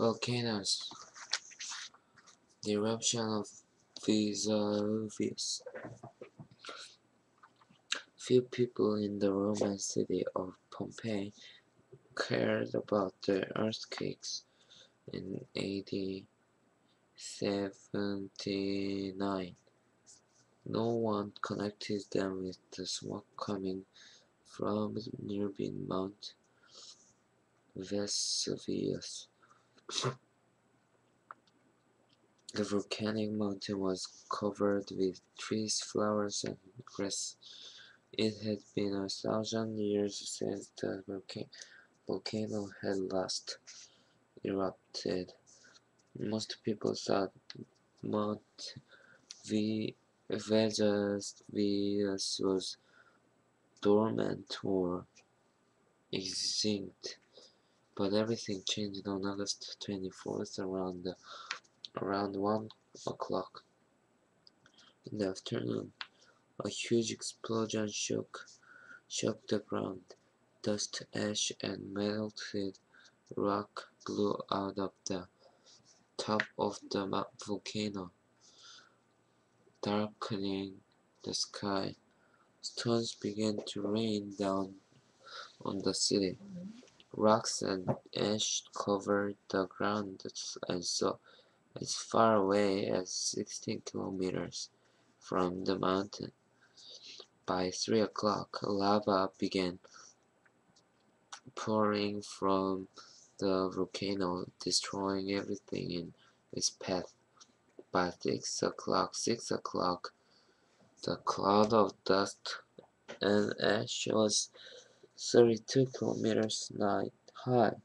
Volcanoes. The eruption of Vesuvius. Few people in the Roman city of Pompeii cared about the earthquakes in AD 79. No one connected them with the smoke coming from nearby Mount Vesuvius. The volcanic mountain was covered with trees, flowers, and grass. It had been 1,000 years since the volcano had last erupted. Most people thought Mount Vesuvius was dormant or extinct, but everything changed on August 24th around 1 o'clock in the afternoon. A huge explosion shook the ground. Dust, ash, and melted rock blew out of the top of the volcano, darkening the sky. Stones began to rain down on the city. Rocks and ash covered the ground as far away as 16 kilometers from the mountain. By 3 o'clock, lava began pouring from the volcano, destroying everything in its path. By 6 o'clock, the cloud of dust and ash was 32 kilometers high.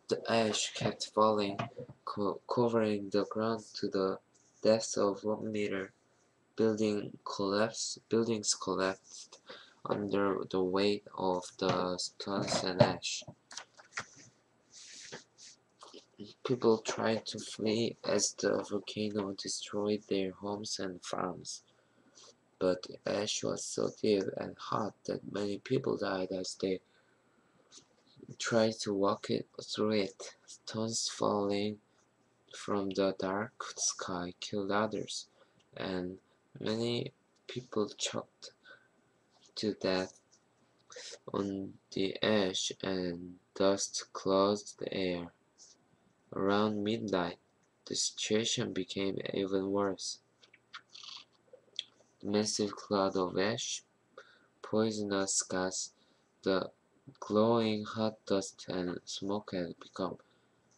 The ash kept falling, covering the ground to the depth of 1 meter. Buildings collapsed under the weight of the stones and ash. People tried to flee as the volcano destroyed their homes and farms, but the ash was so deep and hot that many people died as they tried to walk through it. Stones falling from the dark sky killed others, and many people choked to death on the ash and dust closed the air. Around midnight, the situation became even worse. The massive cloud of ash, poisonous gas, the glowing hot dust and smoke had become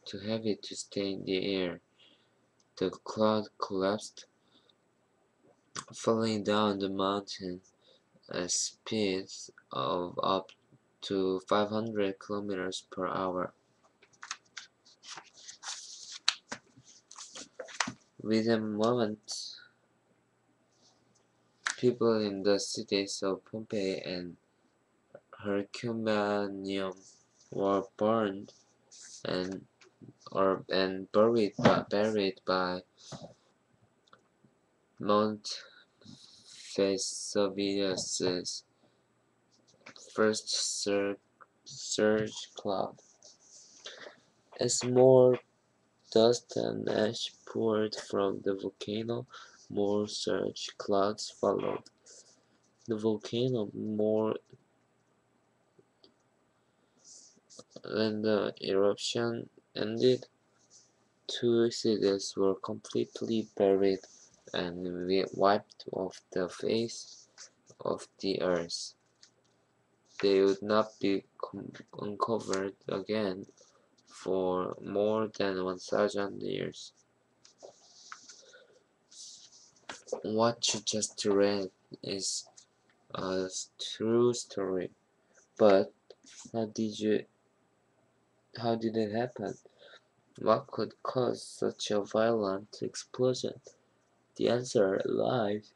too heavy to stay in the air. The cloud collapsed, falling down the mountain at speeds of up to 500 kilometers per hour. Within a moment, people in the cities of Pompeii and Herculaneum were burned and buried by Mount Vesuvius's first surge cloud. As more dust and ash poured from the volcano, more surge clouds followed. The volcano more than the eruption ended, 2 cities were completely buried and wiped off the face of the earth. They would not be uncovered again for more than 1,000 years. What you just read is a true story, but how did it happen? What could cause such a violent explosion? The answer lies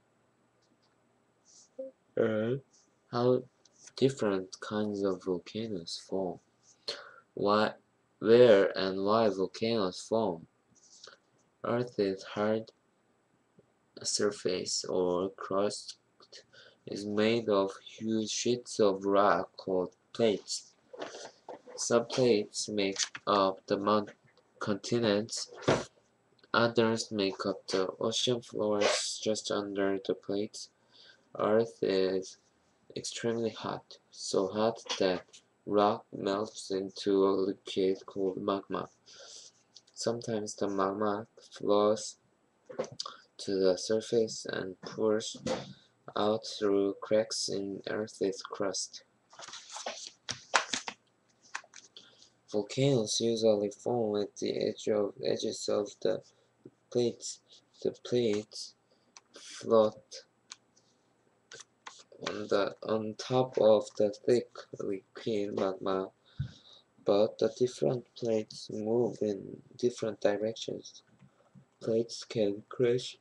in how different kinds of volcanoes form. Where and why volcanoes form. Earth's hard surface or crust is made of huge sheets of rock called plates. Some plates make up the continents, others make up the ocean floors just under the plates. Earth is extremely hot, so hot that rock melts into a liquid called magma. Sometimes the magma flows to the surface and pours out through cracks in Earth's crust. Volcanoes usually form at the edges of the plates. The plates float on top of the thick liquid magma, but the different plates move in different directions. Plates can crash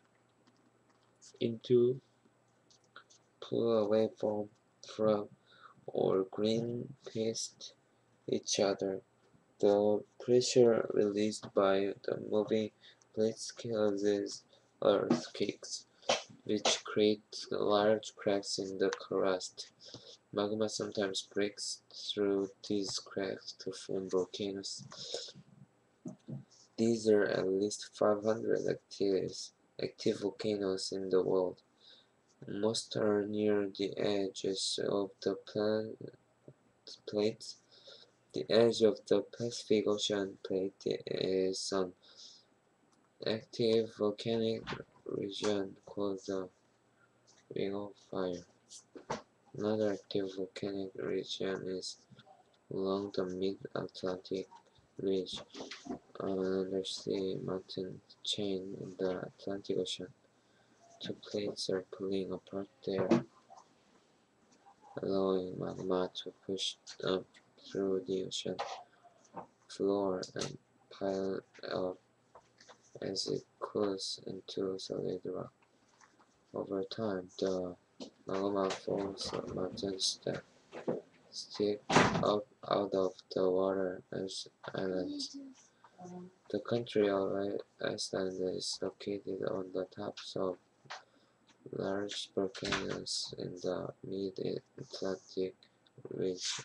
into, pull away from or green past each other. The pressure released by the moving plates causes earthquakes, which create large cracks in the crust. Magma sometimes breaks through these cracks to form volcanoes. These are at least 500 active volcanoes in the world. Most are near the edges of the plates. The edge of the Pacific Ocean plate is an active volcanic region called the Ring of Fire. Another active volcanic region is along the Mid-Atlantic Ridge, an undersea mountain chain in the Atlantic Ocean. Two plates are pulling apart there, allowing magma to push up through the ocean floor and pile up as it cools into solid rock. Over time, the magma forms mountains that stick up out of the water as islands. The country of Iceland is located on the tops of large volcanoes in the Mid-Atlantic region.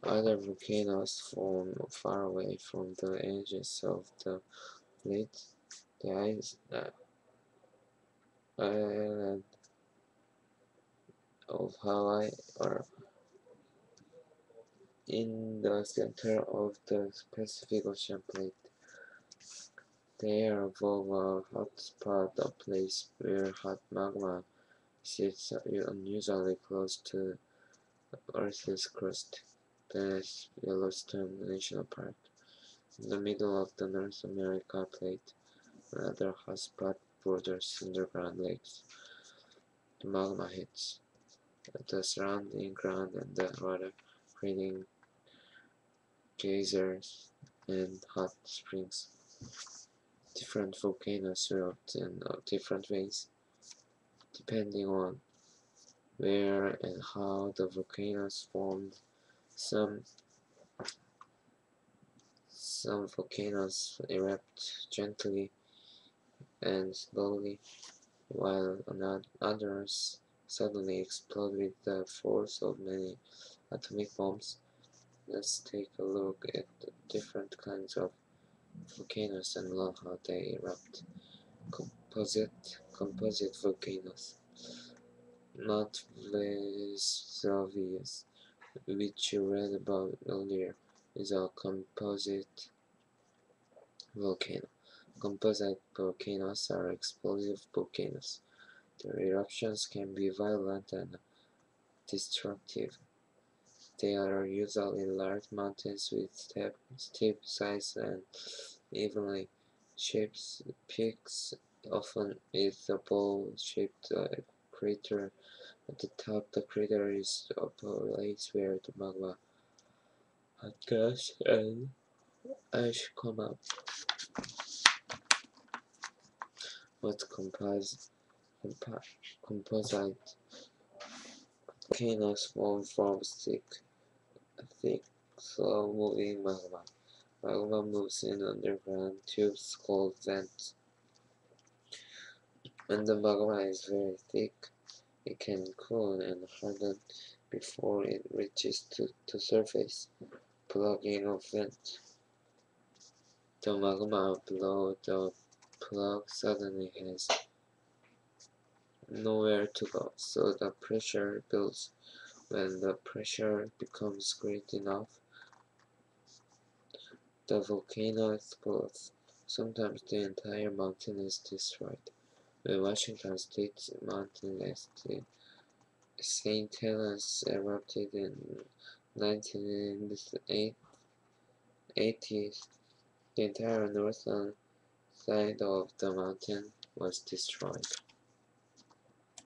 Other volcanoes form far away from the edges of the plate. The island of Hawaii are in the center of the Pacific Ocean plate. They are above a hotspot, a place where hot magma sits unusually close to Earth's crust. There's Yellowstone National Park. In the middle of the North America plate, another hotspot borders underground lakes. The magma hits the surrounding ground and the water, creating geysers and hot springs. Different volcanoes erupt in different ways, depending on where and how the volcanoes formed. Some volcanoes erupt gently and slowly, while others suddenly explode with the force of many atomic bombs. Let's take a look at the different kinds of volcanoes and learn how they erupt. Composite volcanoes. Mount Vesuvius, which you read about earlier, is a composite volcano. Composite volcanoes are explosive volcanoes. Their eruptions can be violent and destructive. They are usually large mountains with steep sides and evenly shaped peaks, often with a bowl-shaped crater at the top. The crater is a place where the magma, hot gas, and ash come up. What composite volcanoes form from thick, slow-moving magma. Magma moves in underground tubes called vents. When the magma is very thick, it can cool and harden before it reaches to the surface, plugging a vent. The magma below the plug suddenly has nowhere to go, so the pressure builds. When the pressure becomes great enough, the volcano explodes. Sometimes the entire mountain is destroyed. When Washington State's mountain St. Helens erupted in 1980, the entire northern side of the mountain was destroyed.